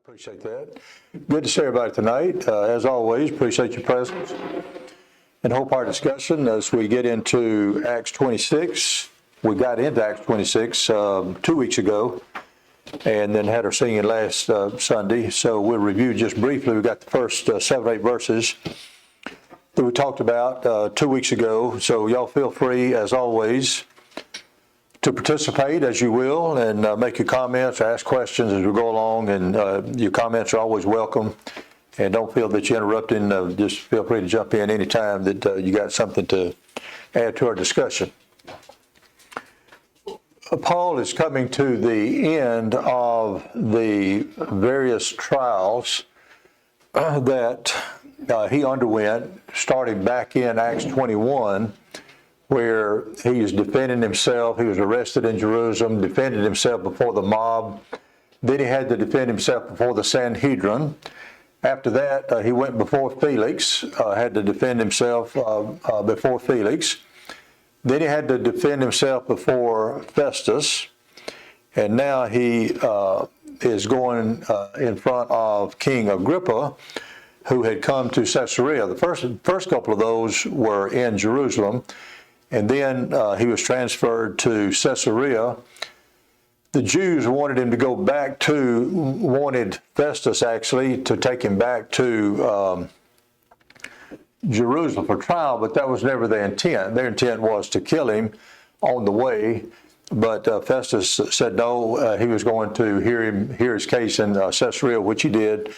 Appreciate that. Good to see everybody tonight. As always, appreciate your presence and hope our discussion as we get into Acts 26. We got into Acts 26 2 weeks ago and then had our singing last Sunday. So we'll review just briefly. We got the first 7 or 8 verses that we talked about 2 weeks ago. So y'all feel free, as always, to participate as you will and make your comments, ask questions as we go along, and your comments are always welcome. And don't feel that you're interrupting. Just feel free to jump in anytime that you got something to add to our discussion. Paul is coming to the end of the various trials that he underwent, starting back in Acts 21, where he is defending himself. He was arrested in Jerusalem, defended himself before the mob. Then he had to defend himself before the Sanhedrin. After that, he went before Felix, had to defend himself before Felix. Then he had to defend himself before Festus. And now he is going in front of King Agrippa, who had come to Caesarea. The first couple of those were in Jerusalem. And then he was transferred to Caesarea. The Jews wanted Festus actually to take him back to Jerusalem for trial, but that was never their intent. Their intent was to kill him on the way. But Festus said no, he was going to hear his case in Caesarea, which he did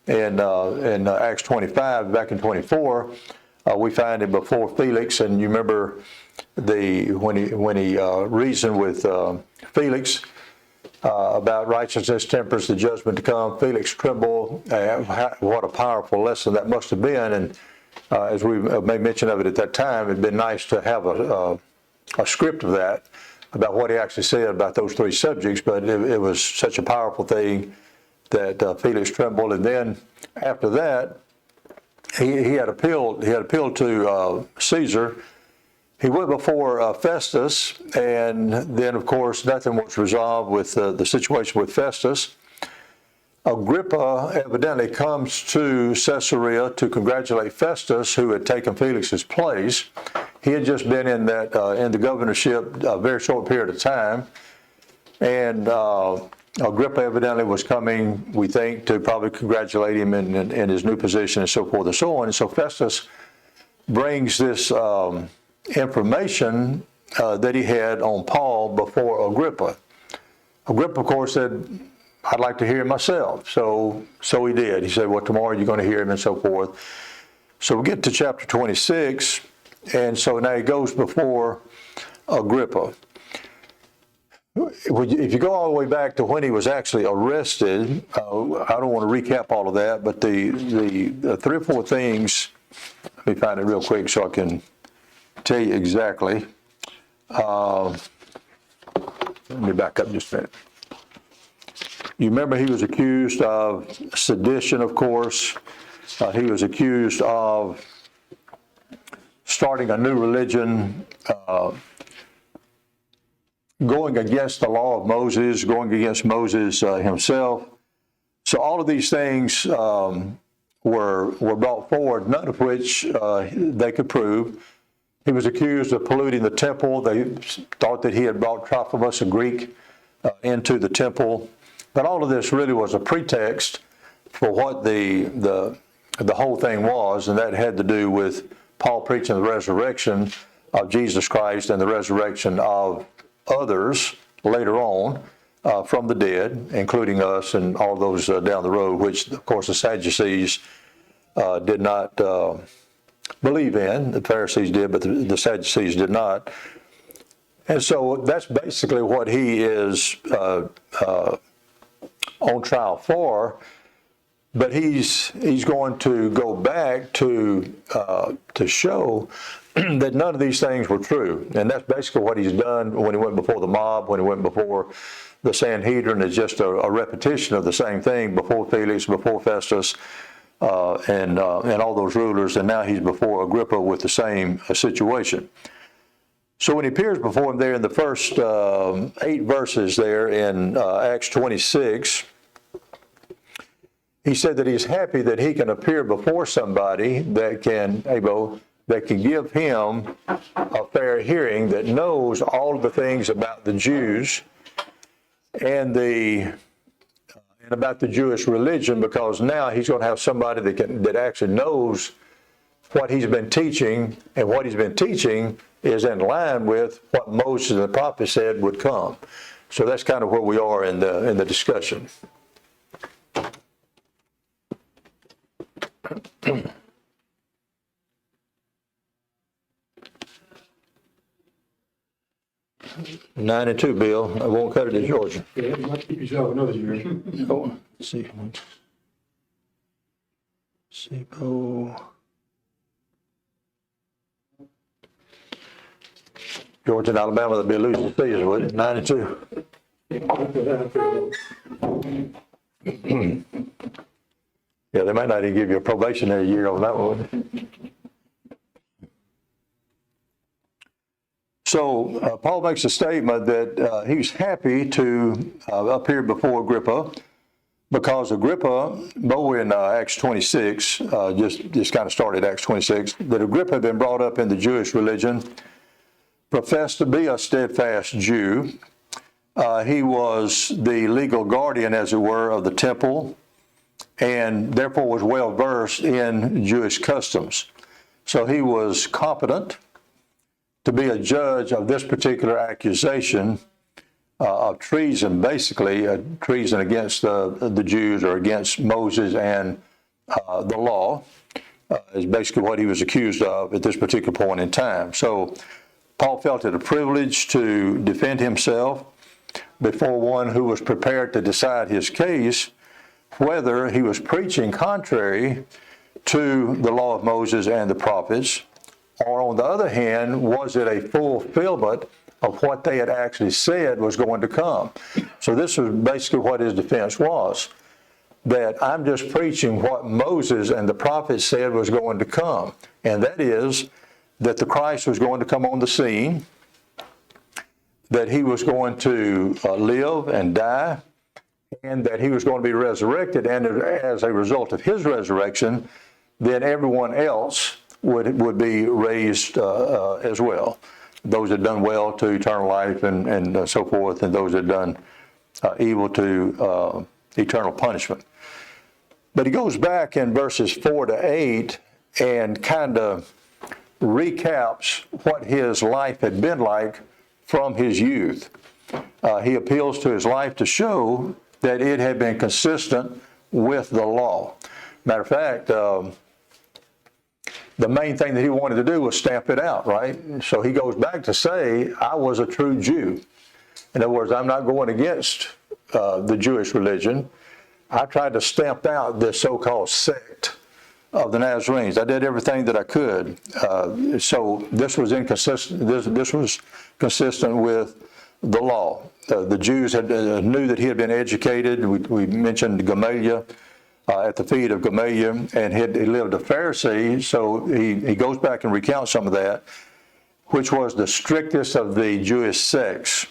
in Acts 25, back in 24. We find him before Felix, and you remember when he reasoned with Felix about righteousness, temperance, the judgment to come. Felix trembled. What a powerful lesson that must have been. And as we made mention of it at that time, it'd been nice to have a script of that about what he actually said about those 3 subjects. But it was such a powerful thing that Felix trembled. And then after that, he had appealed to Caesar. He went before Festus, and then, of course, nothing was resolved with the situation with Festus. Agrippa evidently comes to Caesarea to congratulate Festus, who had taken Felix's place. He had just been in the governorship a very short period of time, and Agrippa evidently was coming, we think, to probably congratulate him in his new position and so forth and so on. And so Festus brings this information that he had on Paul before Agrippa. Agrippa, of course, said, I'd like to hear him myself. So he did. He said, well, tomorrow you're going to hear him and so forth. So we get to chapter 26, and so now he goes before Agrippa. If you go all the way back to when he was actually arrested, I don't want to recap all of that, but the 3 or 4 things, let me find it real quick so I can tell you exactly. Let me back up just a minute. You remember he was accused of sedition, of course. He was accused of starting a new religion, going against the law of Moses, going against Moses himself. So all of these things were brought forward, none of which they could prove. He was accused of polluting the temple. They thought that he had brought Trophimus, a Greek, into the temple. But all of this really was a pretext for what the whole thing was, and that had to do with Paul preaching the resurrection of Jesus Christ and the resurrection of others later on from the dead, including us and all those down the road, which, of course, the Sadducees did not believe in. The Pharisees did, but the Sadducees did not. And so that's basically what he is on trial for. But he's going to go back to show that none of these things were true. And that's basically what he's done when he went before the mob, when he went before the Sanhedrin. It's just a repetition of the same thing before Felix, before Festus, and all those rulers. And now he's before Agrippa with the same situation. So when he appears before him there in the first 8 verses there in Acts 26, he said that he's happy that he can appear before somebody that can give him a fair hearing, that knows all of the things about the Jews and about the Jewish religion, because now he's going to have somebody that actually knows what he's been teaching, and what he's been teaching is in line with what Moses and the prophet said would come. So that's kind of where we are in the discussion. Nine and 2, Bill. I won't cut it to Georgia. Yeah, you might keep yourself another year. Oh, let's see. SIBO. Georgia and Alabama, they'll be losing season, would it? 9 and 2. Yeah, they might not even give you a probationary year on that one. So Paul makes a statement that he's happy to appear before Agrippa, because Agrippa, we're in Acts 26, just kind of started Acts 26, that Agrippa had been brought up in the Jewish religion, professed to be a steadfast Jew. He was the legal guardian, as it were, of the temple, and therefore was well versed in Jewish customs. So he was competent to be a judge of this particular accusation of treason, basically treason against the Jews, or against Moses and the law, is basically what he was accused of at this particular point in time. So Paul felt it a privilege to defend himself before one who was prepared to decide his case, whether he was preaching contrary to the law of Moses and the prophets, or on the other hand, was it a fulfillment of what they had actually said was going to come. So this was basically what his defense was, that I'm just preaching what Moses and the prophets said was going to come, and that is that the Christ was going to come on the scene, that he was going to live and die, and that he was going to be resurrected, and as a result of his resurrection, then everyone else would be raised as well. Those that done well to eternal life and so forth, and those that done evil to eternal punishment. But he goes back in verses 4 to 8 and kind of recaps what his life had been like from his youth. He appeals to his life to show that it had been consistent with the law. Matter of fact, the main thing that he wanted to do was stamp it out, right? So he goes back to say, I was a true Jew. In other words, I'm not going against the Jewish religion. I tried to stamp out this so-called sect of the Nazarenes. I did everything that I could. So this was inconsistent. This was consistent with the law. The Jews knew that he had been educated. We mentioned Gamaliel. At the feet of Gamaliel, and he lived a Pharisee, so he goes back and recounts some of that, which was the strictest of the Jewish sects.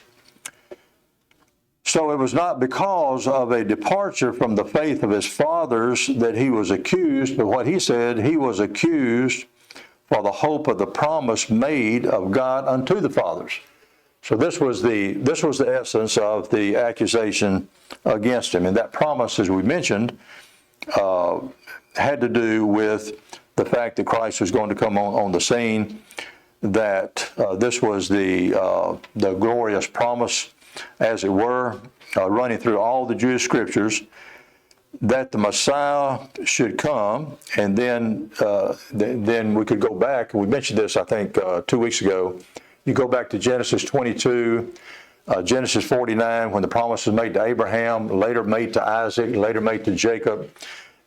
So it was not because of a departure from the faith of his fathers that he was accused, but what he said, he was accused for the hope of the promise made of God unto the fathers. So this was the essence of the accusation against him, and that promise, as we mentioned, had to do with the fact that Christ was going to come on the scene, that this was the glorious promise, as it were, running through all the Jewish scriptures, that the Messiah should come, and then we could go back, and we mentioned this, I think, 2 weeks ago. You go back to Genesis 22, Genesis 49, when the promise was made to Abraham, later made to Isaac, later made to Jacob,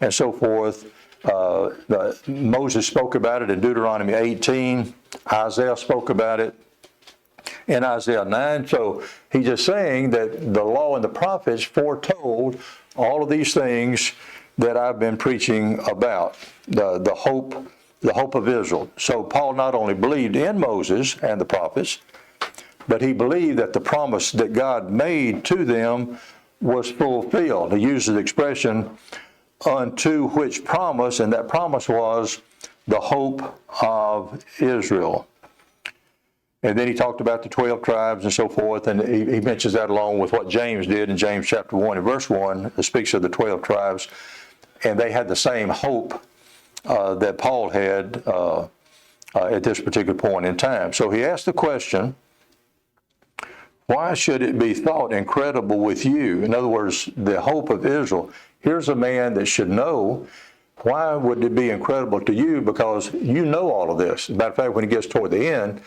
and so forth. Moses spoke about it in Deuteronomy 18. Isaiah spoke about it in Isaiah 9. So he's just saying that the law and the prophets foretold all of these things that I've been preaching about, the hope of Israel. So Paul not only believed in Moses and the prophets, but he believed that the promise that God made to them was fulfilled. He uses the expression unto which promise, and that promise was the hope of Israel. And then he talked about the 12 tribes and so forth, and he mentions that along with what James did in James chapter 1 and verse 1. It speaks of the 12 tribes, and they had the same hope that Paul had at this particular point in time. So he asked the question, why should it be thought incredible with you? In other words, the hope of Israel. Here's a man that should know. Why would it be incredible to you? Because you know all of this. As a matter of fact, when he gets toward the end,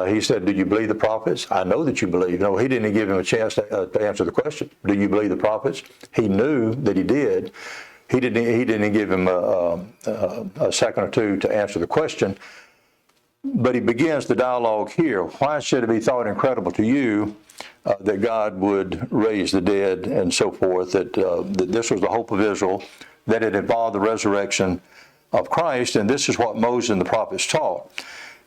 he said, do you believe the prophets? I know that you believe. No, he didn't give him a chance to answer the question. Do you believe the prophets? He knew that he did. He didn't give him a second or two to answer the question. But he begins the dialogue here. Why should it be thought incredible to you that God would raise the dead and so forth, that this was the hope of Israel, that it involved the resurrection of Christ, and this is what Moses and the prophets taught,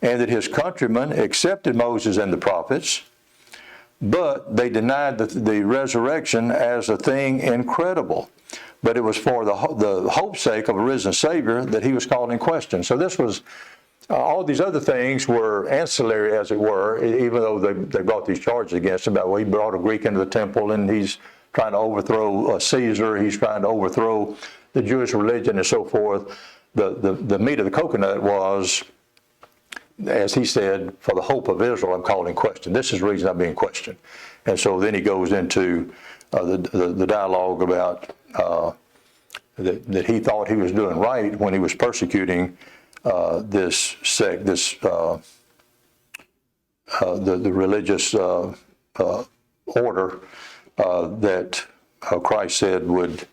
and that his countrymen accepted Moses and the prophets, but they denied the resurrection as a thing incredible. But it was for the hope's sake of a risen Savior that he was called in question. So this was all these other things were ancillary, as it were, even though they brought these charges against him about, well, he brought a Greek into the temple and he's trying to overthrow Caesar, he's trying to overthrow the Jewish religion and so forth. The meat of the coconut was, as he said, for the hope of Israel, I'm called in question. This is the reason I'm being questioned. And so then he goes into the dialogue about that he thought he was doing right when he was persecuting this sect, the religious order that Christ said would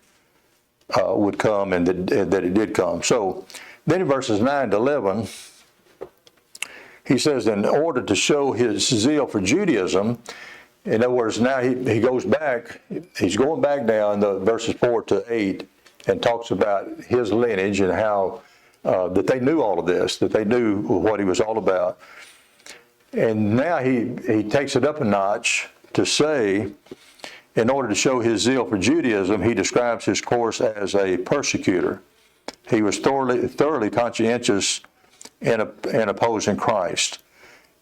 come, and that it did come. So then in verses 9 to 11, he says, in order to show his zeal for Judaism, in other words, now he goes back, he's going back now in the verses 4 to 8 and talks about his lineage and how that they knew all of this, that they knew what he was all about. And now he takes it up a notch to say, in order to show his zeal for Judaism, he describes his course as a persecutor. He was thoroughly conscientious in opposing Christ.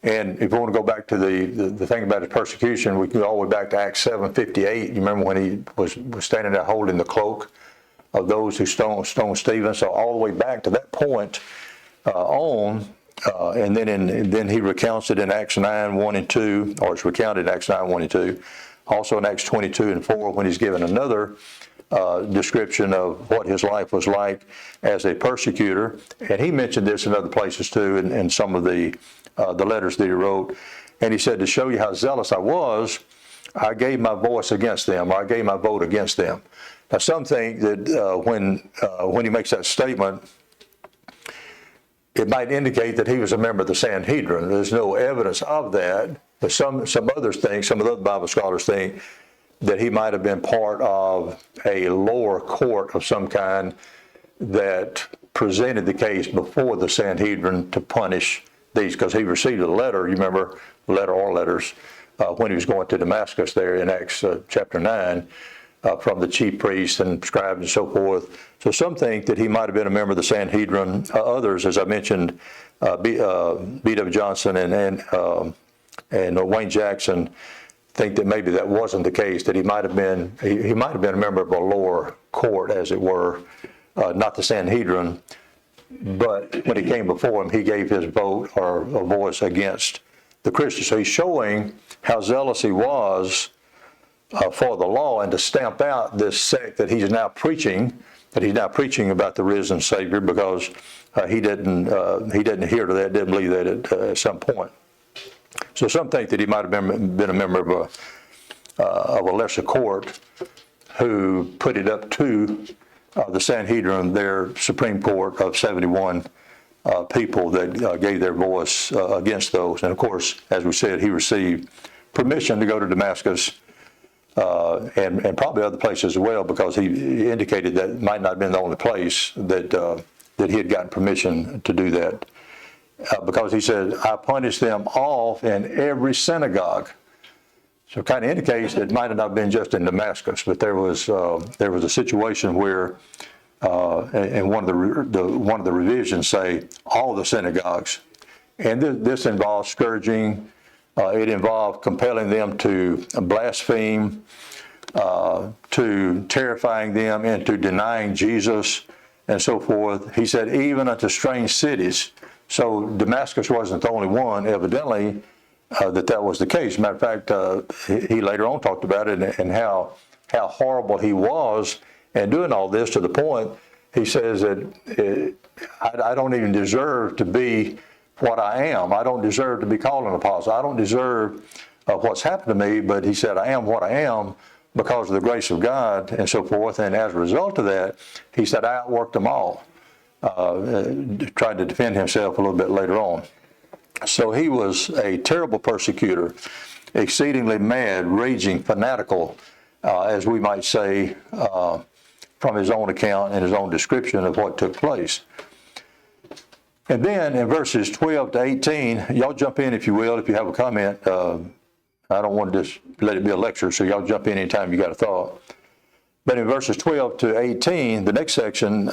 And if you want to go back to the thing about his persecution, we can go all the way back to Acts 7:58. You remember when he was standing there holding the cloak of those who stoned Stephen. So all the way back to that point and then he recounts it in Acts 9:1 and 2, or it's recounted in Acts 9:1 and 2. Also in Acts 22 and 4, when he's given another description of what his life was like as a persecutor. And he mentioned this in other places too, in some of the letters that he wrote. And he said, to show you how zealous I was, I gave my voice against them, or I gave my vote against them. Now, some think that when he makes that statement, it might indicate that he was a member of the Sanhedrin. There's no evidence of that, but some others think, some of the other Bible scholars think, that he might have been part of a lower court of some kind that presented the case before the Sanhedrin to punish these, because he received a letter, you remember, letter or letters, when he was going to Damascus there in Acts chapter 9, from the chief priests and scribes and so forth. So some think that he might have been a member of the Sanhedrin. Others, as I mentioned, B.W. Johnson and Wayne Jackson, think that maybe that wasn't the case, that he might have been a member of a lower court, as it were, not the Sanhedrin, but when he came before him, he gave his vote or a voice against the Christians. So he's showing how zealous he was for the law, and to stamp out this sect that he's now preaching about the risen Savior, because he didn't adhere to that, didn't believe that at some point. So some think that he might have been a member of a lesser court who put it up to the Sanhedrin, their Supreme Court of 71 people that gave their voice against those. And of course, as we said, he received permission to go to Damascus and probably other places as well, because he indicated that it might not have been the only place that he had gotten permission to do that. Because he said, I punished them off in every synagogue. So it kind of indicates that it might have not been just in Damascus, but there was a situation where and one of the revisions say all the synagogues. And this involves scourging. It involved compelling them to blaspheme, to terrifying them into denying Jesus, and so forth. He said, even unto strange cities. So Damascus wasn't the only one, evidently, that was the case. Matter of fact, he later on talked about it and how horrible he was and doing all this, to the point he says that I don't even deserve to be what I am. I don't deserve to be called an apostle. I don't deserve what's happened to me, but he said, I am what I am because of the grace of God, and so forth. And as a result of that, he said, I outworked them all. Tried to defend himself a little bit later on. So he was a terrible persecutor, exceedingly mad, raging, fanatical, as we might say, from his own account and his own description of what took place. And then in verses 12 to 18, y'all jump in if you will, if you have a comment. I don't want to just let it be a lecture, so y'all jump in anytime you got a thought. But in verses 12 to 18, the next section,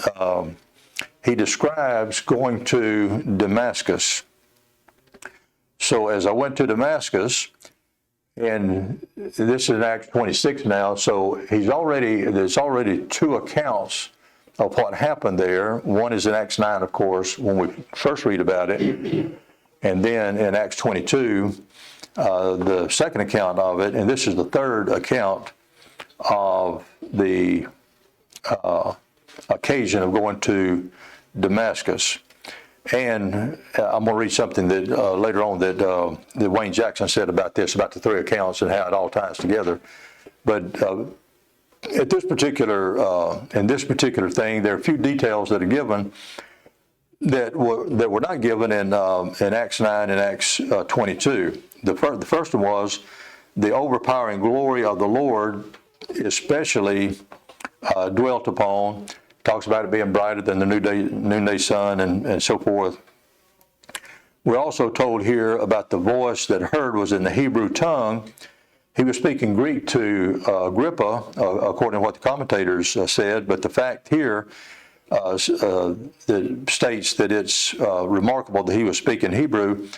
he describes going to Damascus. So as I went to Damascus, and this is in Acts 26 now, so there's already two accounts of what happened there. One is in Acts 9, of course, when we first read about it. And then in Acts 22, the second account of it. And this is the third account of the occasion of going to Damascus. And I'm going to read something that later on that Wayne Jackson said about this, about the three accounts and how it all ties together. But at this particular, in this particular thing, there are a few details that are given that were not given in Acts 9 and Acts 22. The first one was the overpowering glory of the Lord, especially dwelt upon. Talks about it being brighter than the noonday sun and so forth. We're also told here about the voice that heard was in the Hebrew tongue. He was speaking Greek to Agrippa, according to what the commentators said, but the fact here that states that it's remarkable that he was speaking Hebrew.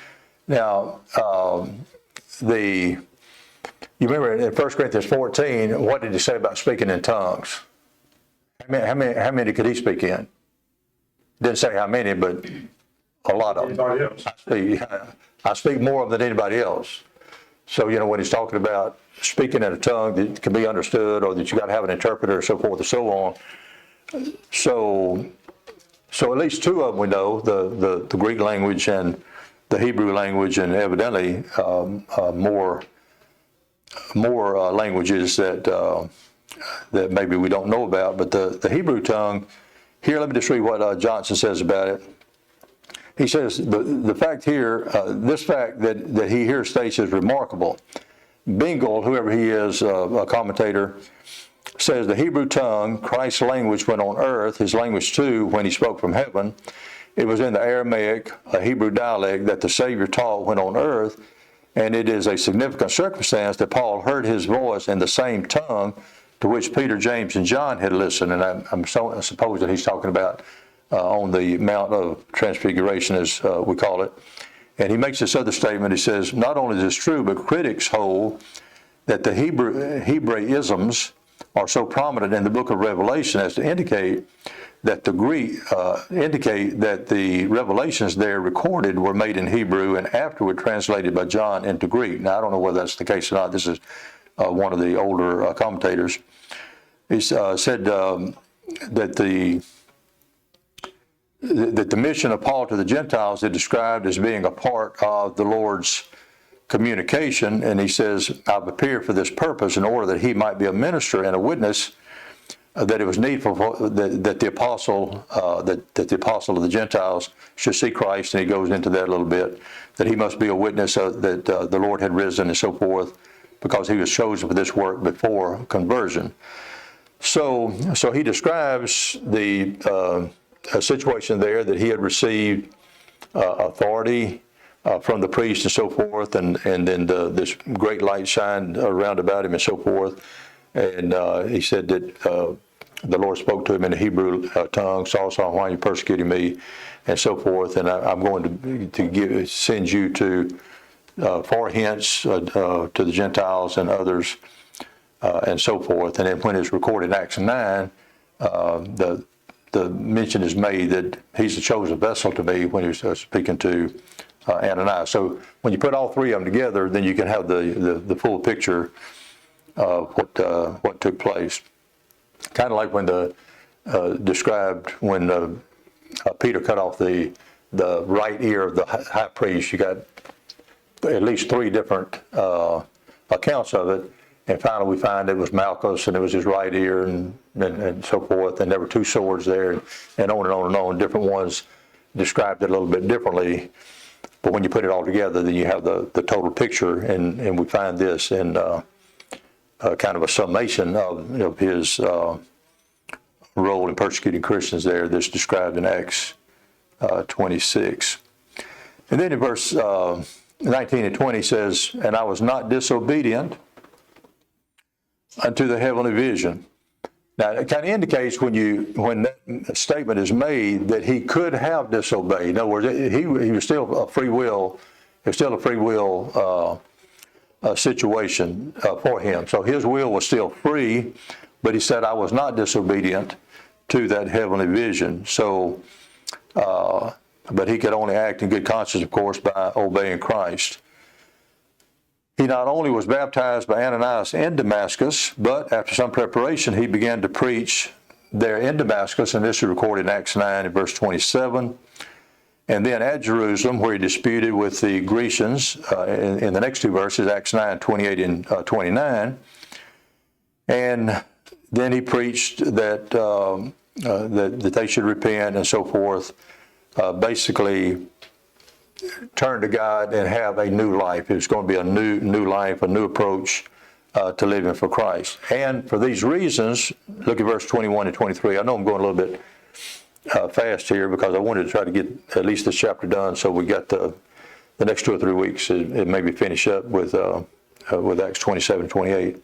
Now, you remember in 1 Corinthians 14, what did he say about speaking in tongues? How many could he speak in? Didn't say how many, but a lot of them. Anybody else? I speak more of them than anybody else. So, when he's talking about speaking in a tongue that can be understood, or that you got to have an interpreter, and so forth and so on. So at least two of them we know, the Greek language and the Hebrew language, and evidently more languages that maybe we don't know about. But the Hebrew tongue, here, let me just read what Johnson says about it. He says, the fact here, this fact that he here states is remarkable. Bingle, whoever he is, a commentator, says the Hebrew tongue, Christ's language when on earth, his language too when he spoke from heaven, it was in the Aramaic, a Hebrew dialect that the Savior taught when on earth, and it is a significant circumstance that Paul heard his voice in the same tongue to which Peter, James, and John had listened. And I suppose that he's talking about on the Mount of Transfiguration, as we call it. And he makes this other statement. He says, not only is this true, but critics hold that the Hebraisms are so prominent in the book of Revelation as to indicate that the Greek indicate that the revelations there recorded were made in Hebrew and afterward translated by John into Greek. Now, I don't know whether that's the case or not. This is one of the older commentators. He said that the mission of Paul to the Gentiles is described as being a part of the Lord's communication, and he says, I've appeared for this purpose in order that he might be a minister and a witness that it was needful that the apostle of the Gentiles should see Christ, and he goes into that a little bit, that he must be a witness that the Lord had risen and so forth, because he was chosen for this work before conversion. So he describes the situation there, that he had received authority from the priest and so forth, and then this great light shined around about him and so forth. And he said that the Lord spoke to him in the Hebrew tongue, Saul, Saul, why are you persecuting me, and so forth. And I'm going to send you to far hence to the Gentiles and others, and so forth. And then when it's recorded in Acts 9, the mention is made that he's the chosen vessel to me when he's speaking to Ananias. So when you put all three of them together, then you can have the full picture of what took place. Kind of like when described when Peter cut off the right ear of the high priest. You got at least three different accounts of it, and finally we find it was Malchus, and it was his right ear, and so forth. And there were two swords there, and on and on and on. Different ones described it a little bit differently, but when you put it all together, then you have the total picture, and we find this in kind of a summation of his role in persecuting Christians there that's described in Acts 26. And then in verse 19 and 20 says, and I was not disobedient unto the heavenly vision. Now, it kind of indicates when that statement is made that he could have disobeyed. In other words, he was still a free will. It was still a free will situation for him. So his will was still free, but he said, I was not disobedient to that heavenly vision. So, but he could only act in good conscience, of course, by obeying Christ. He not only was baptized by Ananias in Damascus, but after some preparation, he began to preach there in Damascus, and this is recorded in Acts 9 and verse 27. And then at Jerusalem, where he disputed with the Grecians in the next two verses, Acts 9, 28 and 29. And then he preached that they should repent and so forth, basically turn to God and have a new life. It's going to be a new life, a new approach to living for Christ. And for these reasons, look at verse 21 and 23. I know I'm going a little bit fast here because I wanted to try to get at least this chapter done, so we got the next 2 or 3 weeks and maybe finish up with Acts 27, 28.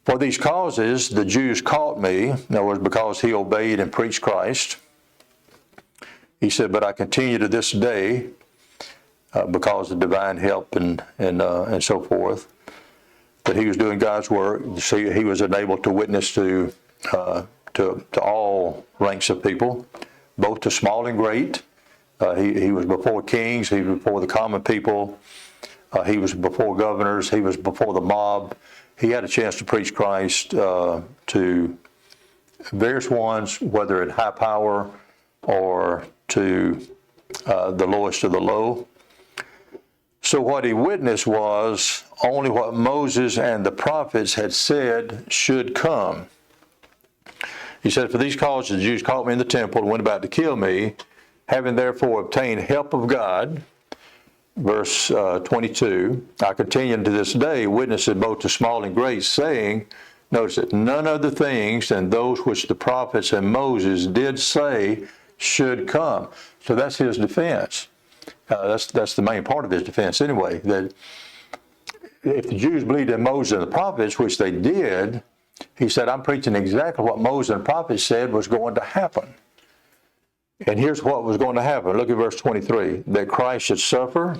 For these causes the Jews caught me, in other words, because he obeyed and preached Christ. He said, but I continue to this day because of divine help and so forth, that he was doing God's work. See, he was enabled to witness to all ranks of people, both to small and great. He was before kings. He was before the common people. He was before governors. He was before the mob. He had a chance to preach Christ to various ones, whether in high power or to the lowest of the low. So what he witnessed was only what Moses and the prophets had said should come. He said, for these causes the Jews caught me in the temple and went about to kill me, having therefore obtained help of God. Verse 22, I continue to this day, witnessing both to small and great, saying, notice it, none other things than those which the prophets and Moses did say should come. So that's his defense. That's the main part of his defense anyway, that if the Jews believed in Moses and the prophets, which they did, he said, I'm preaching exactly what Moses and the prophets said was going to happen. And here's what was going to happen. Look at verse 23. That Christ should suffer,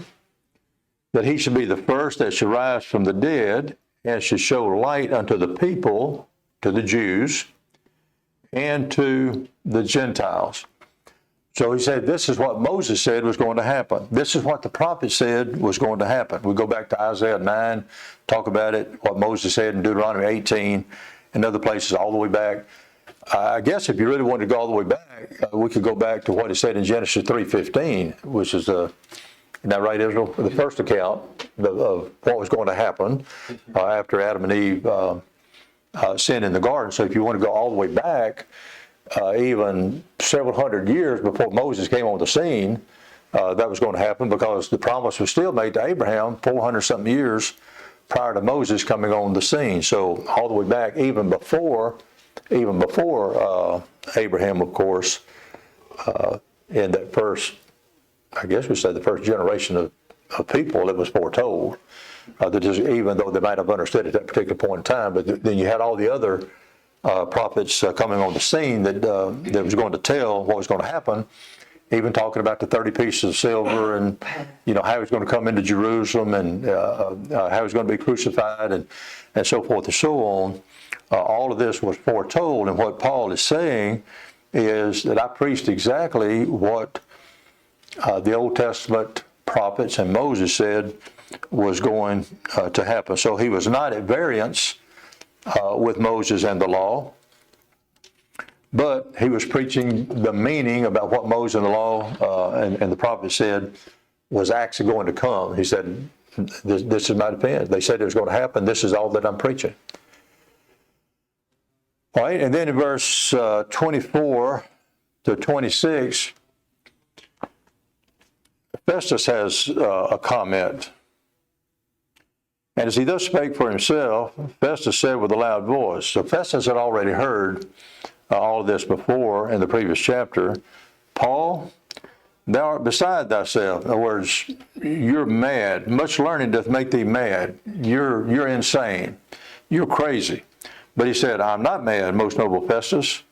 that he should be the first that should rise from the dead, and should show light unto the people, to the Jews, and to the Gentiles. So he said, this is what Moses said was going to happen. This is what the prophet said was going to happen. We go back to Isaiah 9, talk about it, what Moses said in Deuteronomy 18, and other places all the way back. I guess if you really wanted to go all the way back, we could go back to what it said in Genesis 3:15, which is, isn't that right, Israel? The first account of what was going to happen after Adam and Eve sinned in the garden. So if you want to go all the way back, even several hundred years before Moses came on the scene, that was going to happen, because the promise was still made to Abraham 400-something years prior to Moses coming on the scene. So all the way back, even before Abraham, of course, in that first, I guess we say the first generation of people, it was foretold. That just, even though they might have understood at that particular point in time, but then you had all the other prophets coming on the scene that was going to tell what was going to happen, even talking about the 30 pieces of silver and, how he was going to come into Jerusalem and how he was going to be crucified and so forth and so on. All of this was foretold, and what Paul is saying is that I preached exactly what the Old Testament prophets and Moses said was going to happen. So he was not at variance with Moses and the law, but he was preaching the meaning about what Moses and the law and the prophets said was actually going to come. He said, this is my defense. They said it was going to happen. This is all that I'm preaching. All right, and then in verse 24 to 26, Festus has a comment. And as he thus spake for himself, Festus said with a loud voice. So Festus had already heard all of this before in the previous chapter. Paul, thou art beside thyself. In other words, you're mad. Much learning doth make thee mad. You're insane. You're crazy. But he said, I'm not mad, most noble Festus.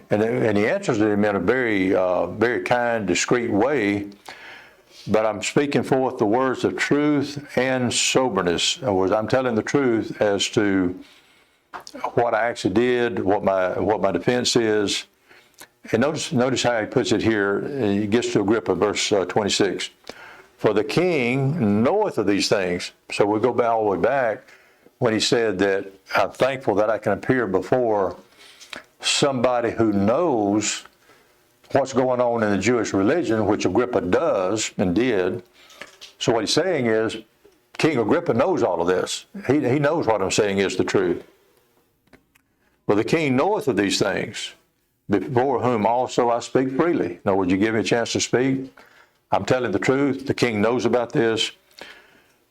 And he answers him in a very, very kind, discreet way. But I'm speaking forth the words of truth and soberness. In other words, I'm telling the truth as to what I actually did, what my defense is. And notice how he puts it here. He gets to Agrippa, verse 26. For the king knoweth of these things. So we go all the way back when he said that I'm thankful that I can appear before somebody who knows what's going on in the Jewish religion, which Agrippa does and did. So what he's saying is, King Agrippa knows all of this. He knows what I'm saying is the truth. For the king knoweth of these things, before whom also I speak freely. Now, would you give me a chance to speak? I'm telling the truth. The king knows about this.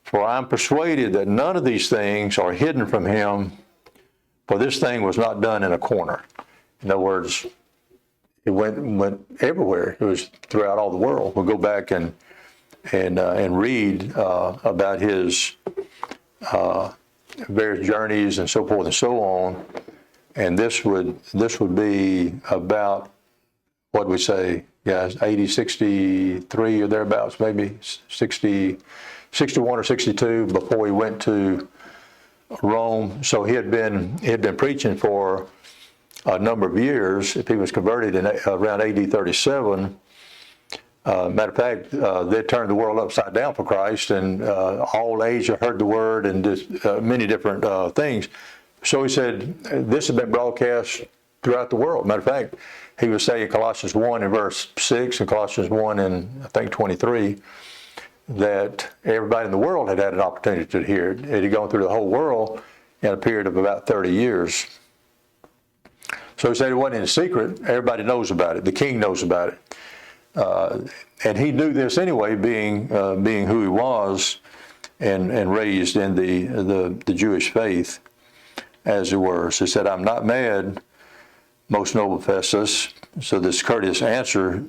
For I'm persuaded that none of these things are hidden from him, for this thing was not done in a corner. In other words, it went everywhere. It was throughout all the world. We'll go back and read about his various journeys and so forth and so on. And this would be about, what we say, guys, 80, 63 or thereabouts, maybe 60, 61 or 62 before he went to Rome. So he had been preaching for a number of years. If he was converted in around AD 37, matter of fact, they turned the world upside down for Christ, and all Asia heard the word, and just, many different things. So he said, this has been broadcast throughout the world. Matter of fact, he was saying in Colossians 1 in verse 6 and Colossians 1 in, I think, 23, that everybody in the world had an opportunity to hear it. It had gone through the whole world in a period of about 30 years. So he said it wasn't in secret. Everybody knows about it. The king knows about it. And he knew this anyway, being who he was and raised in the Jewish faith, as it were. So he said, I'm not mad, most noble Festus. So this courteous answer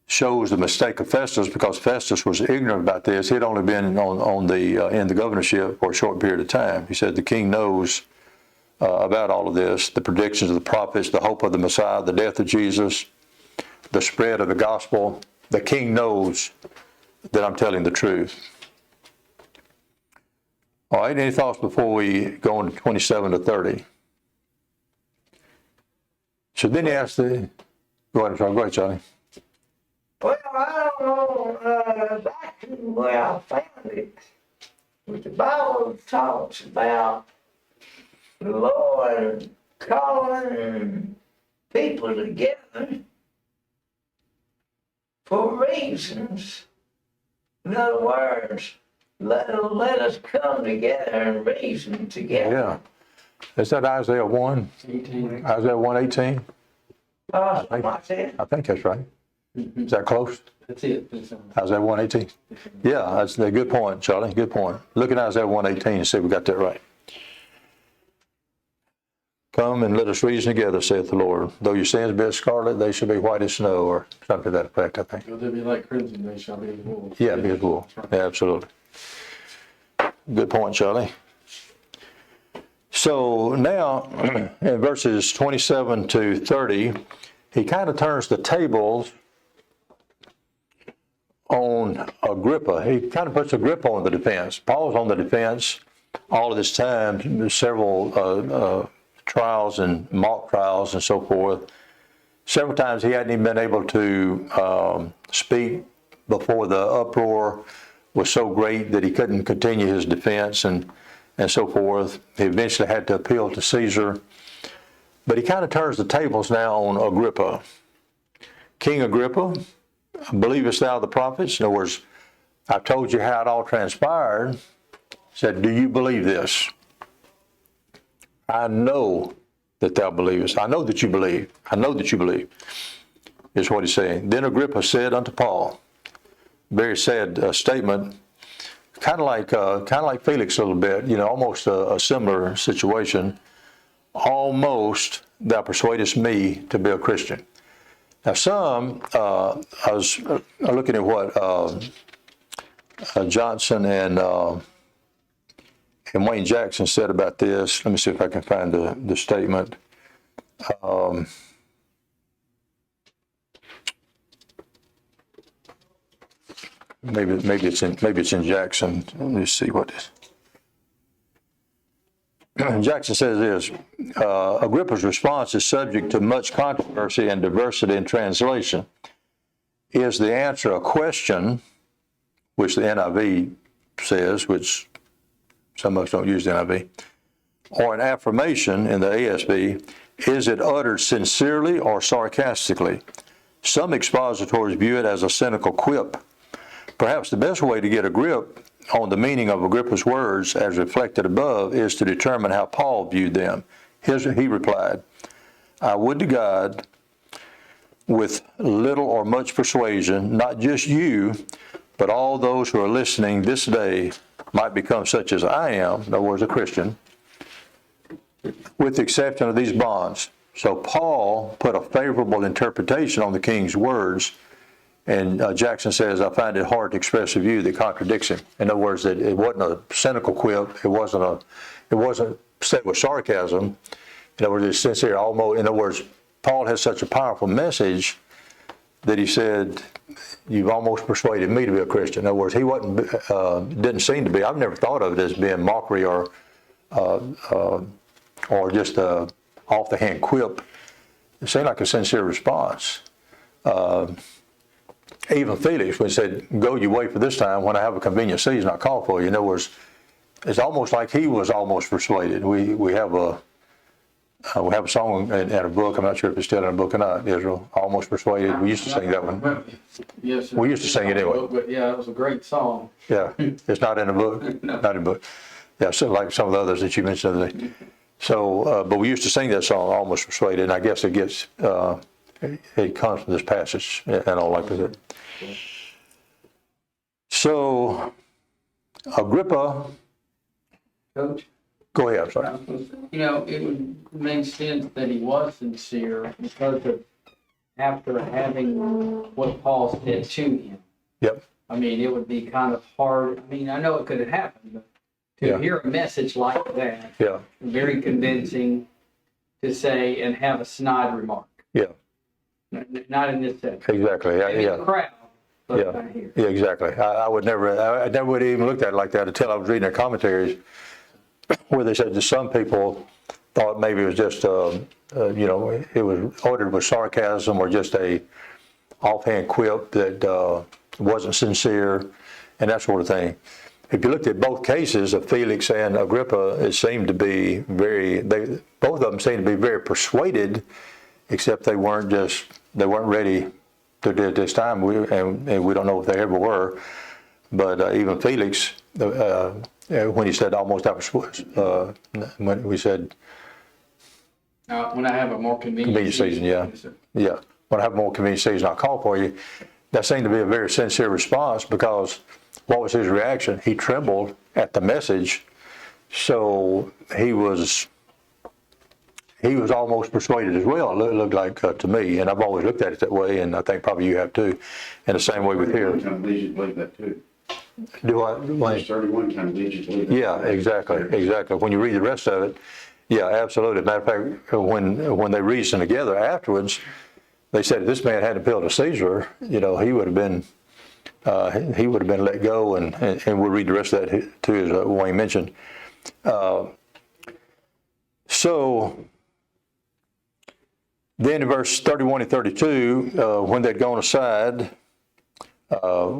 shows the mistake of Festus, because Festus was ignorant about this. He had only been in the governorship for a short period of time. He said the king knows about all of this, the predictions of the prophets, the hope of the Messiah, the death of Jesus, the spread of the gospel. The king knows that I'm telling the truth. All right, any thoughts before we go into 27 to 30? So then he asked go ahead, Charlie. Well, I don't know back to where I found it. But the Bible talks about the Lord calling people together for reasons. In other words, let us come together and reason together. Yeah. Is that Isaiah 1? 18. Isaiah 1:18? Something like that. I think that's right. Is that close? That's it. Isaiah 1:18? Yeah, that's a good point, Charlie. Good point. Look at Isaiah 1:18 and see if we got that right. Come and let us reason together, saith the Lord. Though your sins be as scarlet, they shall be white as snow, or something to that effect, I think. Though they be like crimson, they shall be as wool. Yeah, be as wool. Yeah, absolutely. Good point, Charlie. So now, in verses 27 to 30, he kind of turns the tables on Agrippa. He kind of puts Agrippa on the defense. Paul's on the defense all of this time, several trials and mock trials and so forth. Several times he hadn't even been able to speak before the uproar was so great that he couldn't continue his defense and so forth. He eventually had to appeal to Caesar. But he kind of turns the tables now on Agrippa. King Agrippa, believest thou the prophets? In other words, I've told you how it all transpired. He said, do you believe this? I know that thou believest. I know that you believe. I know that you believe, is what he's saying. Then Agrippa said unto Paul, very sad statement, kind of like Felix a little bit, almost a similar situation. Almost thou persuadest me to be a Christian. Now some, I was looking at what Johnson and Wayne Jackson said about this. Let me see if I can find the statement. Maybe it's in Jackson. Let me see what this. Jackson says this, Agrippa's response is subject to much controversy and diversity in translation. Is the answer a question, which the NIV says, which some of us don't use the NIV, or an affirmation in the ASV? Is it uttered sincerely or sarcastically? Some expositors view it as a cynical quip. Perhaps the best way to get a grip on the meaning of Agrippa's words as reflected above is to determine how Paul viewed them. He replied, I would to God with little or much persuasion, not just you, but all those who are listening this day might become such as I am, in other words, a Christian, with the exception of these bonds. So Paul put a favorable interpretation on the king's words. And Jackson says, I find it hard to express a view that contradicts him. In other words, that it wasn't a cynical quip. It wasn't said with sarcasm. In other words, it's sincere. Almost. In other words, Paul has such a powerful message that he said, "You've almost persuaded me to be a Christian." In other words, he didn't seem to be. I've never thought of it as being mockery or just a off the hand quip. It seemed like a sincere response. Even Felix, when he said, go your way for this time, when I have a convenient season, I'll call for you. In other words, it's almost like he was almost persuaded. We have a song in a book, I'm not sure if it's still in a book or not, Israel, Almost Persuaded. We used to sing that one. Yes, sir. We used to sing it anyway. But yeah, it was a great song. Yeah, it's not in the book, No. not in the book. Yeah, so like some of the others that you mentioned the other day. So, but we used to sing that song, Almost Persuaded, and I guess it gets, it comes from this passage and all like that. So, Agrippa, Coach, go ahead, I'm sorry. it would make sense that he was sincere because of after having what Paul said to him. Yep. I mean, it would be kind of hard. I mean, I know it could have happened, but to hear a message like that, Yeah. very convincing to say and have a snide remark. Yeah. Not in this setting. Exactly. Yeah. In the crowd, but Yeah. not here. Yeah, exactly. I never would even looked at it like that until I was reading their commentaries where they said that some people thought maybe it was just, it was uttered with sarcasm or just a offhand quip that wasn't sincere and that sort of thing. If you looked at both cases of Felix and Agrippa, it seemed to be both of them seemed to be very persuaded, except they weren't ready to do it this time. And we don't know if they ever were. But even Felix, when he said almost when we said When I have a more convenient season, yeah. Yes, sir. Yeah, when I have a more convenient season, I'll call for you. That seemed to be a very sincere response because what was his reaction? He trembled at the message. So he was almost persuaded as well, it looked like to me. And I've always looked at it that way, and I think probably you have too. And the same way with here. 31 kind of leads you to believe that too. Do I? Verse 31 kind of leads you to believe that. Yeah, exactly. When you read the rest of it, Yeah, absolutely. Matter of fact, when they reasoned together afterwards, they said if this man hadn't appealed to Caesar, he would have been let go, and we'll read the rest of that too, as Wayne mentioned. So then in verse 31 and 32, when they'd gone aside,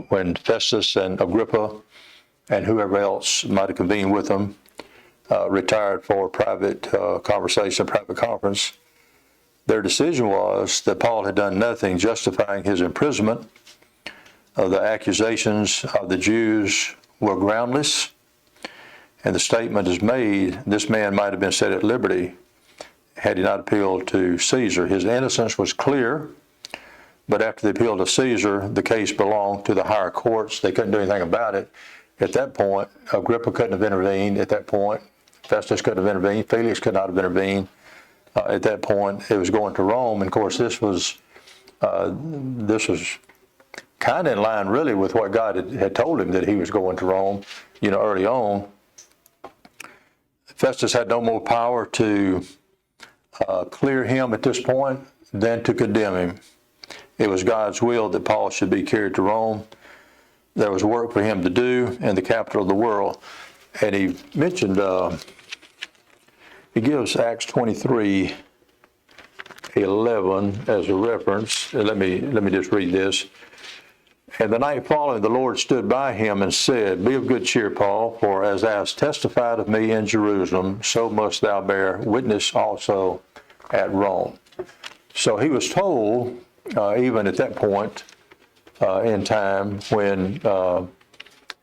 when Festus and Agrippa and whoever else might have convened with them retired for a private conversation, private conference, their decision was that Paul had done nothing justifying his imprisonment. The accusations of the Jews were groundless, and the statement is made, this man might have been set at liberty had he not appealed to Caesar. His innocence was clear, but after the appeal to Caesar, the case belonged to the higher courts. They couldn't do anything about it. At that point, Agrippa couldn't have intervened. At that point, Festus couldn't have intervened. Felix could not have intervened. At that point, it was going to Rome. And of course, this was kind of in line, really, with what God had told him, that he was going to Rome, early on. Festus had no more power to clear him at this point than to condemn him. It was God's will that Paul should be carried to Rome. There was work for him to do in the capital of the world. And he mentioned, he gives Acts 23:11 as a reference. Let me just read this. And the night following, the Lord stood by him and said, "Be of good cheer, Paul, for as thou hast testified of me in Jerusalem, so must thou bear witness also at Rome." So he was told, even at that point in time, when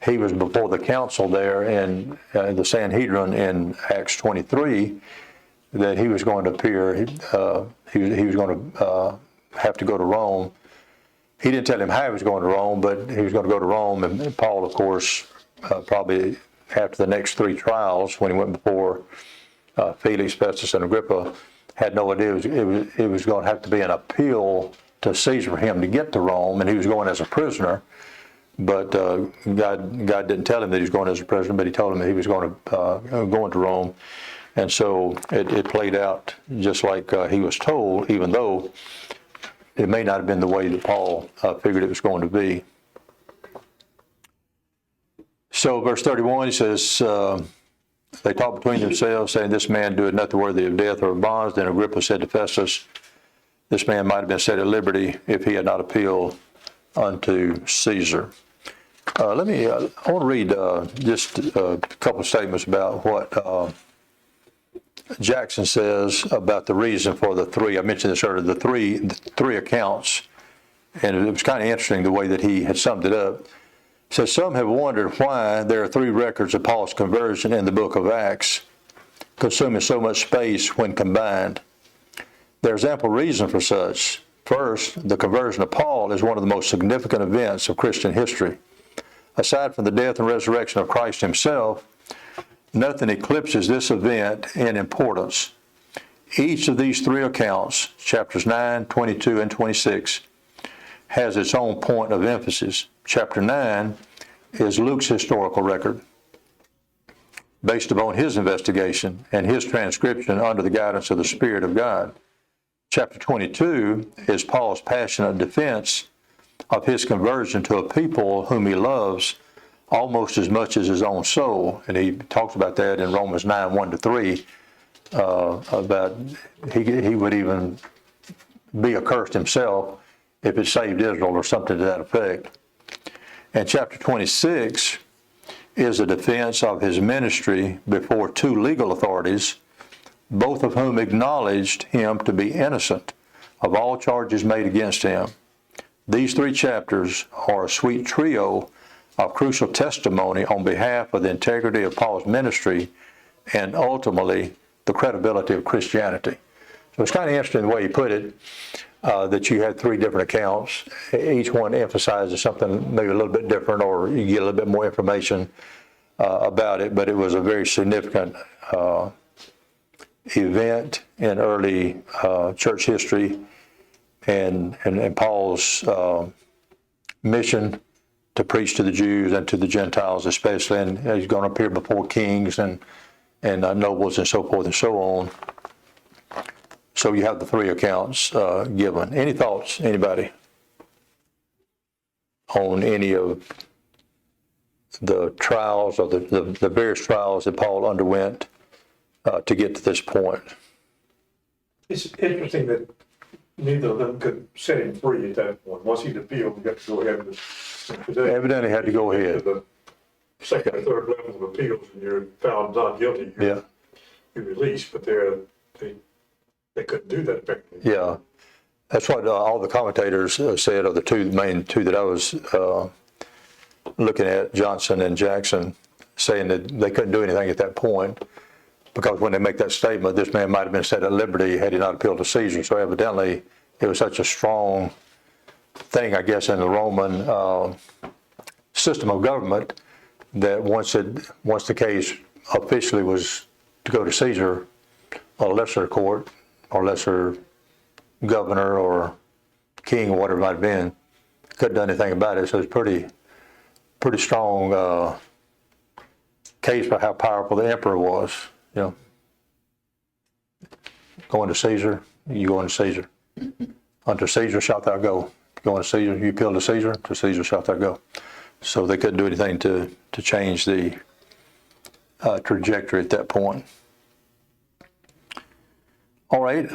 he was before the council there in the Sanhedrin in Acts 23, that he was going to appear, he was going to have to go to Rome. He didn't tell him how he was going to Rome, but he was going to go to Rome. And Paul, of course, probably after the next three trials, when he went before Felix, Festus, and Agrippa, had no idea it was going to have to be an appeal to Caesar for him to get to Rome, and he was going as a prisoner. But God didn't tell him that he was going as a prisoner, but he told him that he was going to Rome. And so it played out just like he was told, even though it may not have been the way that Paul figured it was going to be. So verse 31, he says, they talked between themselves, saying, "This man doeth nothing worthy of death or of bonds." Then Agrippa said to Festus, "This man might have been set at liberty if he had not appealed unto Caesar." I want to read just a couple of statements about what Jackson says about the reason for the three. I mentioned this earlier, the three accounts, and it was kind of interesting the way that he had summed it up. He says, "Some have wondered why there are three records of Paul's conversion in the book of Acts, consuming so much space when combined. There's ample reason for such. First, the conversion of Paul is one of the most significant events of Christian history. Aside from the death and resurrection of Christ himself, nothing eclipses this event in importance. Each of these three accounts, chapters 9, 22, and 26, has its own point of emphasis. Chapter 9 is Luke's historical record, based upon his investigation and his transcription under the guidance of the Spirit of God. Chapter 22 is Paul's passionate defense of his conversion to a people whom he loves almost as much as his own soul. And he talks about that in Romans 9, 1-3, about he would even be accursed himself if it saved Israel or something to that effect. And chapter 26 is a defense of his ministry before two legal authorities, both of whom acknowledged him to be innocent of all charges made against him. These three chapters are a sweet trio of crucial testimony on behalf of the integrity of Paul's ministry and ultimately the credibility of Christianity. So it's kind of interesting the way he put it, that you had three different accounts. Each one emphasizes something maybe a little bit different, or you get a little bit more information about it, but it was a very significant event in early church history, and Paul's mission to preach to the Jews and to the Gentiles especially, and he's going to appear before kings and and nobles and so forth and so on. So you have the three accounts given. Any thoughts, anybody, on any of the trials or the various trials that Paul underwent to get to this point? It's interesting that neither of them could set him free at that point. Once he'd appealed, he got to go ahead with today. Evidently had to go ahead. The second or third level of appeals, and you're found not guilty, Yeah, you're released, but they couldn't do that effectively. yeah. That's what all the commentators said, are the main two that I was looking at, Johnson and Jackson, saying that they couldn't do anything at that point, because when they make that statement, this man might have been set at liberty had he not appealed to Caesar. So evidently, it was such a strong thing, I guess, in the Roman system of government, that once the case officially was to go to Caesar, a lesser court or lesser governor or king or whatever it might have been, couldn't do anything about it. So it's pretty strong case for how powerful the emperor was. You know, going to Caesar, you going to Caesar. Unto Caesar shalt thou go. Going to Caesar, you appeal to Caesar shalt thou go. So they couldn't do anything to change the trajectory at that point. All right,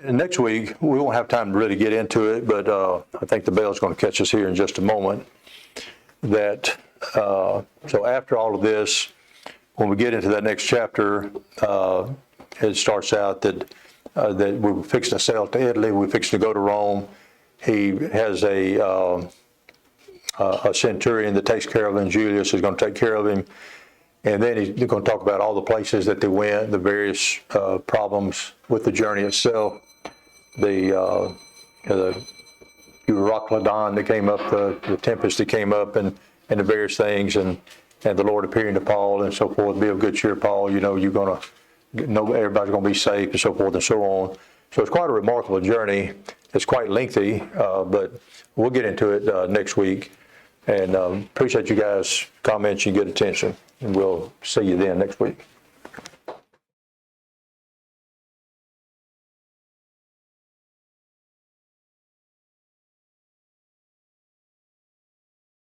next week, we won't have time to really get into it, but I think the bell's going to catch us here in just a moment. So after all of this, when we get into that next chapter, it starts out that we're fixing to sail to Italy, we're fixing to go to Rome. He has a centurion that takes care of him. Julius is going to take care of him. And then he's going to talk about all the places that they went, the various problems with the journey itself, the Euroclydon that came up, the tempest that came up, and the various things, and the Lord appearing to Paul and so forth. Be of good cheer, Paul. You know, you're going to know everybody's going to be safe and so forth and so on. So it's quite a remarkable journey. It's quite lengthy, but we'll get into it next week. And appreciate you guys' comments and good attention. And we'll see you then next week.